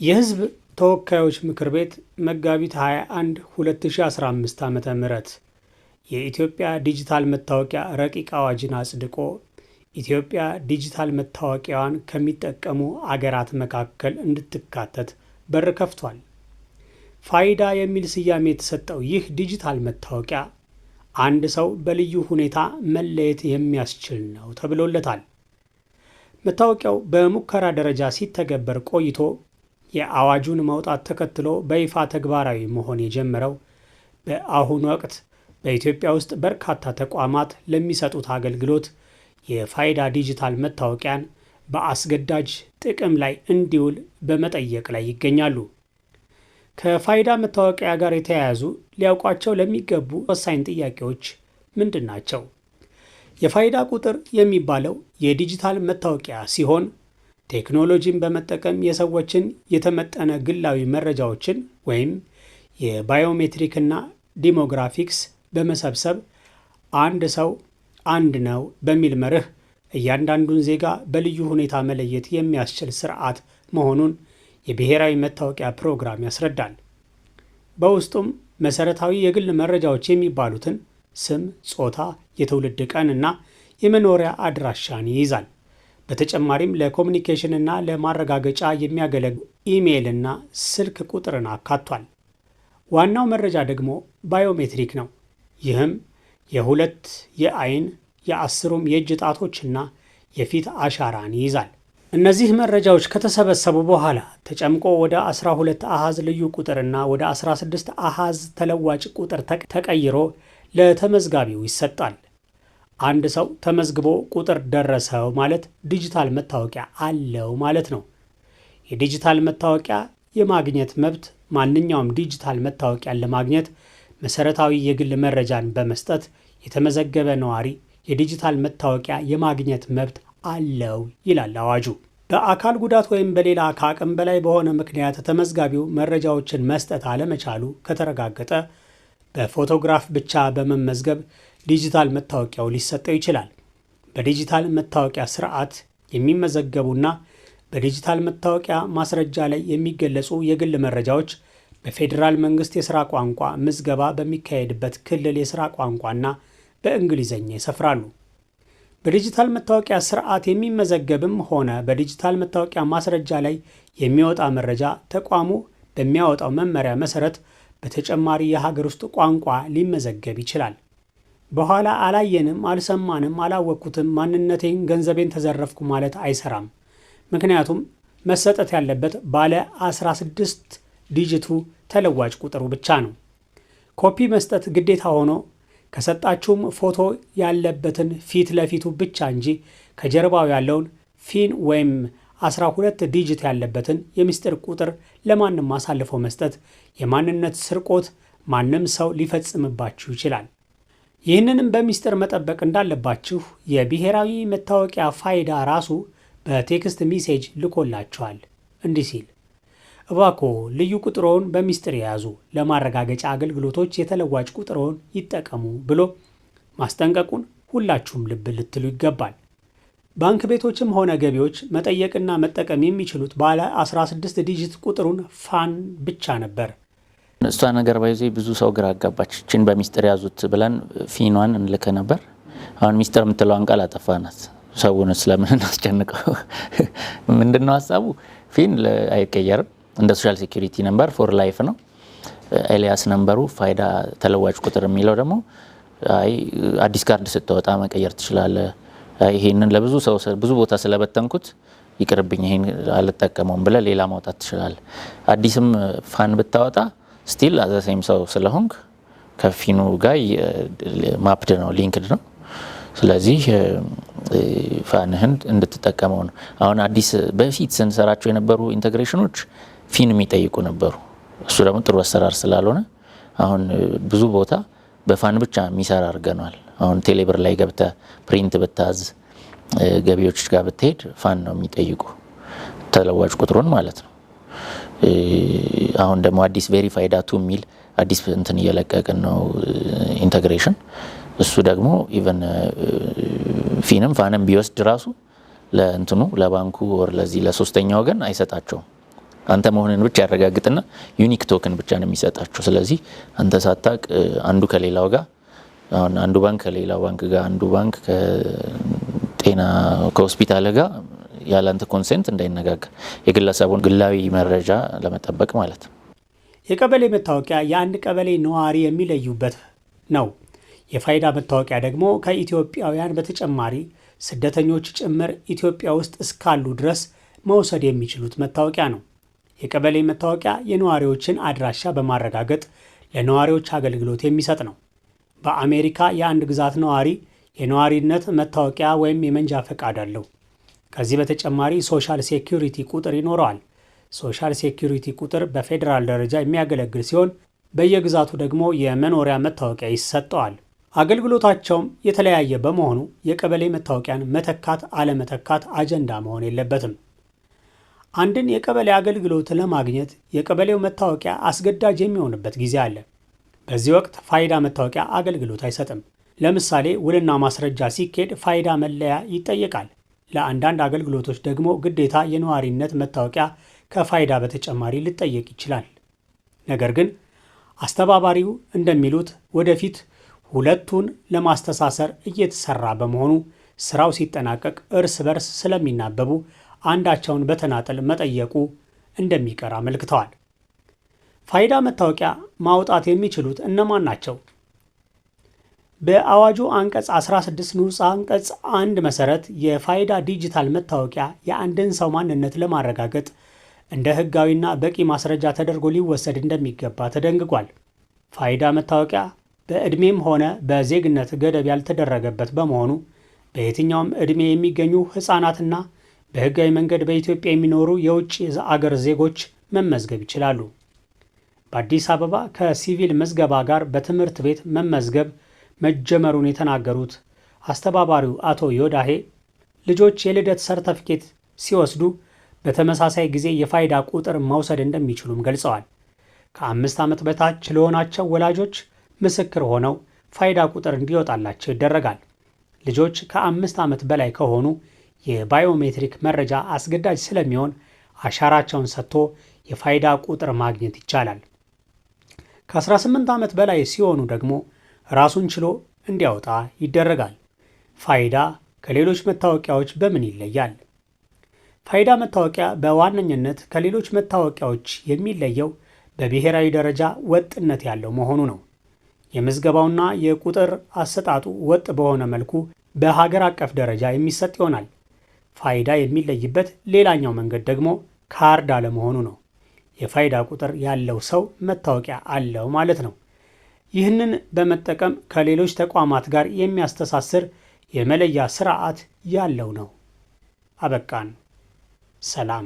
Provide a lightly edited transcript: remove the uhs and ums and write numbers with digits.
የህዝብ ተወካዮች ምክር ቤት መጋቢት 21 2015 ዓ.ም የኢትዮጵያ ዲጂታል መታወቂያ ረቂቅ አዋጅን አጽድቆ ኢትዮጵያ ዲጂታል መታወቂያዋን ከሚጠቀሙ አገራት መካከል እንድትካተት በር ከፍቷል። ፋይዳ የሚል ስያሜ የተሰጠው ይህ ዲጂታል መታወቂያ አንድ ሰው በልዩ ሁኔታ መለየት የሚያስችል ነው ተብሎለታል። መታወቂያው በሙከራ ደረጃ ሲተገበር ቆይቶ የአዋጁን መውጣት ተከትሎ በይፋ ተግባራዊ መሆን የጀመረው በአሁኑ ወቅት በኢትዮጵያ ውስጥ በርካታ ተቋማት ለሚሰጡት አገልግሎት የፋይዳ ዲጂታል መታወቂያን በአስገዳጅ ጥቅም ላይ እንዲውል በመጠየቅ ላይ ይገኛሉ። ከፋይዳ መታወቂያ ጋር የተያያዙ ሊያውቋቸው ለሚገቡ ወሳኝ ጥያቄዎች ምንድን ናቸው? የፋይዳ ቁጥር የሚባለው የዲጂታል መታወቂያ ሲሆን ቴክኖሎጂን በመጠቀም የሰዎችን የተመጠነ ግላዊ መረጃዎችን ወይም የባዮሜትሪክና ዲሞግራፊክስ በመሰብሰብ አንድ ሰው አንድ ነው በሚል መርህ እያንዳንዱን ዜጋ በልዩ ሁኔታ መለየት የሚያስችል ስርዓት መሆኑን የብሔራዊ መታወቂያ ፕሮግራም ያስረዳል። በውስጡም መሰረታዊ የግል መረጃዎች የሚባሉትን ስም፣ ጾታ፣ የትውልድ ቀን እና የመኖሪያ አድራሻን ይይዛል። በተጨማሪም ለኮሚኒኬሽን እና ለማረጋገጫ የሚያገለግሉ ኢሜይል እና ስልክ ቁጥርን አካቷል። ዋናው መረጃ ደግሞ ባዮሜትሪክ ነው። ይህም የሁለት የአይን የአስሩም የእጅ ጣቶችና የፊት አሻራን ይይዛል። እነዚህ መረጃዎች ከተሰበሰቡ በኋላ ተጨምቆ ወደ 12 አሃዝ ልዩ ቁጥርና ወደ 16 አሃዝ ተለዋጭ ቁጥር ተቀይሮ ለተመዝጋቢው ይሰጣል። አንድ ሰው ተመዝግቦ ቁጥር ደረሰው ማለት ዲጂታል መታወቂያ አለው ማለት ነው። የዲጂታል መታወቂያ የማግኘት መብት ማንኛውም ዲጂታል መታወቂያን ለማግኘት መሰረታዊ የግል መረጃን በመስጠት የተመዘገበ ነዋሪ የዲጂታል መታወቂያ የማግኘት መብት አለው ይላል አዋጁ። በአካል ጉዳት ወይም በሌላ ከአቅም በላይ በሆነ ምክንያት ተመዝጋቢው መረጃዎችን መስጠት አለመቻሉ ከተረጋገጠ በፎቶግራፍ ብቻ በመመዝገብ ዲጂታል መታወቂያው ሊሰጠው ይችላል። በዲጂታል መታወቂያ ስርዓት የሚመዘገቡና በዲጂታል መታወቂያ ማስረጃ ላይ የሚገለጹ የግል መረጃዎች በፌዴራል መንግስት የሥራ ቋንቋ ምዝገባ በሚካሄድበት ክልል የሥራ ቋንቋና በእንግሊዝኛ ይሰፍራሉ። በዲጂታል መታወቂያ ስርዓት የሚመዘገብም ሆነ በዲጂታል መታወቂያ ማስረጃ ላይ የሚወጣ መረጃ ተቋሙ በሚያወጣው መመሪያ መሰረት በተጨማሪ የሀገር ውስጥ ቋንቋ ሊመዘገብ ይችላል። በኋላ አላየንም፣ አልሰማንም፣ አላወቅኩትም፣ ማንነቴን፣ ገንዘቤን ተዘረፍኩ ማለት አይሰራም። ምክንያቱም መሰጠት ያለበት ባለ 16 ዲጂቱ ተለዋጭ ቁጥሩ ብቻ ነው። ኮፒ መስጠት ግዴታ ሆኖ ከሰጣችሁም ፎቶ ያለበትን ፊት ለፊቱ ብቻ እንጂ ከጀርባው ያለውን ፊን ወይም 12 ዲጂት ያለበትን የምስጢር ቁጥር ለማንም አሳልፎ መስጠት የማንነት ስርቆት ማንም ሰው ሊፈጽምባችሁ ይችላል። ይህንንም በምስጢር መጠበቅ እንዳለባችሁ የብሔራዊ መታወቂያ ፋይዳ ራሱ በቴክስት ሜሴጅ ልኮላችኋል። እንዲህ ሲል እባክዎ ልዩ ቁጥሮውን በምስጢር የያዙ፣ ለማረጋገጫ አገልግሎቶች የተለዋጭ ቁጥሮውን ይጠቀሙ ብሎ ማስጠንቀቁን ሁላችሁም ልብ ልትሉ ይገባል። ባንክ ቤቶችም ሆነ ገቢዎች መጠየቅና መጠቀም የሚችሉት ባለ 16 ዲጂት ቁጥሩን ፋን ብቻ ነበር። እሷ ነገር ባይዜ ብዙ ሰው ግራ አጋባች። እችን በሚስጥር ያዙት ብለን ፊኗን እንልከ ነበር። አሁን ሚስጥር የምትለዋን ቃል አጠፋናት። ሰውን ስለምን እናስጨንቀው? ምንድነው ሐሳቡ? ፊን አይቀየርም። እንደ ሶሻል ሴኩሪቲ ነምበር ፎር ላይፍ ነው። ኤሊያስ ነምበሩ ፋይዳ ተለዋጭ ቁጥር የሚለው ደግሞ አዲስ ካርድ ስትወጣ መቀየር ትችላለህ። ይሄንን ለብዙ ሰው ብዙ ቦታ ስለበተንኩት ይቅርብኝ ይሄን አልተጠቀመውም ብለ ሌላ ማውጣት ትችላለህ። አዲስም ፋን ብታወጣ ስቲል አዘሰም ሰው ስለሆንክ ከፊኑ ጋር ማፕድ ነው፣ ሊንክድ ነው። ስለዚህ ፋንህን እንድትጠቀመው ነው። አሁን አዲስ በፊት ስንሰራቸው የነበሩ ኢንተግሬሽኖች ፊን የሚጠይቁ ነበሩ። እሱ ደግሞ ጥሩ አሰራር ስላልሆነ አሁን ብዙ ቦታ በፋን ብቻ የሚሰራ አድርገናል። አሁን ቴሌብር ላይ ገብተ ፕሪንት ብታዝ ገቢዎች ጋር ብትሄድ ፋን ነው የሚጠይቁ፣ ተለዋጭ ቁጥሩን ማለት ነው። አሁን ደግሞ አዲስ ቬሪፋይድ ዳቱ የሚል አዲስ እንትን እየለቀቅን ነው ኢንተግሬሽን። እሱ ደግሞ ኢቨን ፊንም ፋንም ቢወስድ ራሱ ለእንትኑ ለባንኩ ወር ለዚህ ለሶስተኛ ወገን አይሰጣቸውም። አንተ መሆንን ብቻ ያረጋግጥና ዩኒክ ቶክን ብቻ ነው የሚሰጣቸው። ስለዚህ አንተ ሳታቅ አንዱ ከሌላው ጋር አሁን አንዱ ባንክ ከሌላው ባንክ ጋር አንዱ ባንክ ከጤና ከሆስፒታል ጋር ያላንተ ኮንሰንት እንዳይነጋገር የግለሰቡን ግላዊ መረጃ ለመጠበቅ ማለት ነው። የቀበሌ መታወቂያ የአንድ ቀበሌ ነዋሪ የሚለዩበት ነው። የፋይዳ መታወቂያ ደግሞ ከኢትዮጵያውያን በተጨማሪ ስደተኞች ጭምር ኢትዮጵያ ውስጥ እስካሉ ድረስ መውሰድ የሚችሉት መታወቂያ ነው። የቀበሌ መታወቂያ የነዋሪዎችን አድራሻ በማረጋገጥ ለነዋሪዎች አገልግሎት የሚሰጥ ነው። በአሜሪካ የአንድ ግዛት ነዋሪ የነዋሪነት መታወቂያ ወይም የመንጃ ፈቃድ አለው። ከዚህ በተጨማሪ ሶሻል ሴኩሪቲ ቁጥር ይኖረዋል። ሶሻል ሴኩሪቲ ቁጥር በፌዴራል ደረጃ የሚያገለግል ሲሆን በየግዛቱ ደግሞ የመኖሪያ መታወቂያ ይሰጠዋል። አገልግሎታቸውም የተለያየ በመሆኑ የቀበሌ መታወቂያን መተካት አለመተካት አጀንዳ መሆን የለበትም። አንድን የቀበሌ አገልግሎት ለማግኘት የቀበሌው መታወቂያ አስገዳጅ የሚሆንበት ጊዜ አለ። በዚህ ወቅት ፋይዳ መታወቂያ አገልግሎት አይሰጥም። ለምሳሌ ውልና ማስረጃ ሲኬድ ፋይዳ መለያ ይጠየቃል። ለአንዳንድ አገልግሎቶች ደግሞ ግዴታ የነዋሪነት መታወቂያ ከፋይዳ በተጨማሪ ሊጠየቅ ይችላል። ነገር ግን አስተባባሪው እንደሚሉት ወደፊት ሁለቱን ለማስተሳሰር እየተሰራ በመሆኑ ስራው ሲጠናቀቅ እርስ በርስ ስለሚናበቡ አንዳቸውን በተናጠል መጠየቁ እንደሚቀር አመልክተዋል። ፋይዳ መታወቂያ ማውጣት የሚችሉት እነማን ናቸው? በአዋጁ አንቀጽ 16 ንዑስ አንቀጽ 1 መሰረት የፋይዳ ዲጂታል መታወቂያ የአንድን ሰው ማንነት ለማረጋገጥ እንደ ሕጋዊና በቂ ማስረጃ ተደርጎ ሊወሰድ እንደሚገባ ተደንግጓል። ፋይዳ መታወቂያ በዕድሜም ሆነ በዜግነት ገደብ ያልተደረገበት በመሆኑ በየትኛውም ዕድሜ የሚገኙ ሕፃናትና በሕጋዊ መንገድ በኢትዮጵያ የሚኖሩ የውጭ አገር ዜጎች መመዝገብ ይችላሉ። በአዲስ አበባ ከሲቪል ምዝገባ ጋር በትምህርት ቤት መመዝገብ መጀመሩን የተናገሩት አስተባባሪው አቶ ዮዳሄ ልጆች የልደት ሰርተፍኬት ሲወስዱ በተመሳሳይ ጊዜ የፋይዳ ቁጥር መውሰድ እንደሚችሉም ገልጸዋል። ከ5 ዓመት በታች ለሆናቸው ወላጆች ምስክር ሆነው ፋይዳ ቁጥር እንዲወጣላቸው ይደረጋል። ልጆች ከ5 ዓመት በላይ ከሆኑ የባዮሜትሪክ መረጃ አስገዳጅ ስለሚሆን አሻራቸውን ሰጥቶ የፋይዳ ቁጥር ማግኘት ይቻላል። ከ18 ዓመት በላይ ሲሆኑ ደግሞ ራሱን ችሎ እንዲያወጣ ይደረጋል። ፋይዳ ከሌሎች መታወቂያዎች በምን ይለያል? ፋይዳ መታወቂያ በዋነኝነት ከሌሎች መታወቂያዎች የሚለየው በብሔራዊ ደረጃ ወጥነት ያለው መሆኑ ነው። የምዝገባውና የቁጥር አሰጣጡ ወጥ በሆነ መልኩ በሀገር አቀፍ ደረጃ የሚሰጥ ይሆናል። ፋይዳ የሚለይበት ሌላኛው መንገድ ደግሞ ካርድ አለመሆኑ ነው። የፋይዳ ቁጥር ያለው ሰው መታወቂያ አለው ማለት ነው። ይህንን በመጠቀም ከሌሎች ተቋማት ጋር የሚያስተሳስር የመለያ ስርዓት ያለው ነው። አበቃን። ሰላም።